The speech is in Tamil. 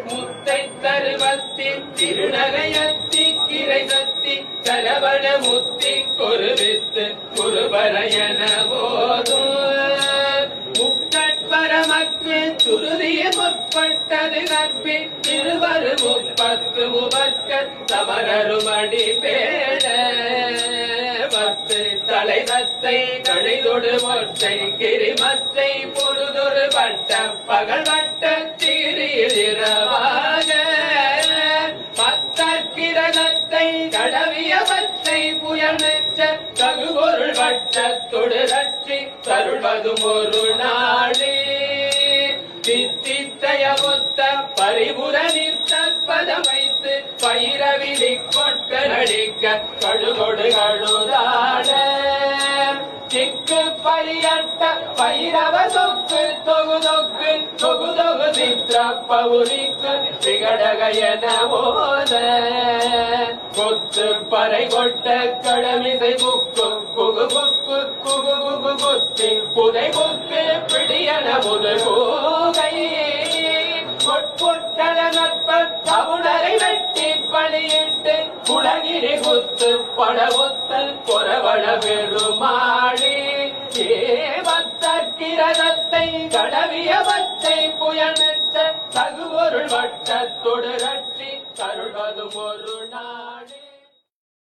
முத்தை தருவத்தி திருநகையத்தி கிரை சத்தி கரவண முத்தி கொருவித்து குருபரையன போதும் முக்கட்பரமக்கு துருதிய முற்பட்டது கற்பி திருவரு முப்பத்து முபக்க சமரருமடி பேட மத்து தலைவத்தை கழிதொடு மொட்டை கிரிமத்தை பொருதொரு வட்ட பகல் வட்ட தீரிரவாக மத்தக்கிரகத்தை கடவியவற்றை புயல்மெச்ச தகுபொருள் வட்டத்தொடு ரட்சி தருள்வதும் ஒரு நாளே தித்தித்தையமுத்த பரிபுர நிற்பதம் வைத்து பயிரவிதி கொட்ட நடிக்க கழுகொடு கழுதாட சிக்கு பரியட்ட பைரவ சொக்கு தொகுதொக்கு தொகுதொகு சித்திர பவுரிக்கு திகடகையன போத கொத்து பறை கொட்ட கடமிசை புக்கு குகு புக்கு குகு குகு குத்தி புதை புக்கு பிடியன முது கூகை பொற்பொட்டல நட்ப கவுணரை வெட்டி பணியிட்டு குளகிரி குத்து படவுத்து பொறவள பெருமாளி ஏவத்திரதத்தை கடவியவத்தை புயமெற்ற தகுபொருள் வட்டத்தொடு ரட்சி தருள்வதும் ஒரு நாளே.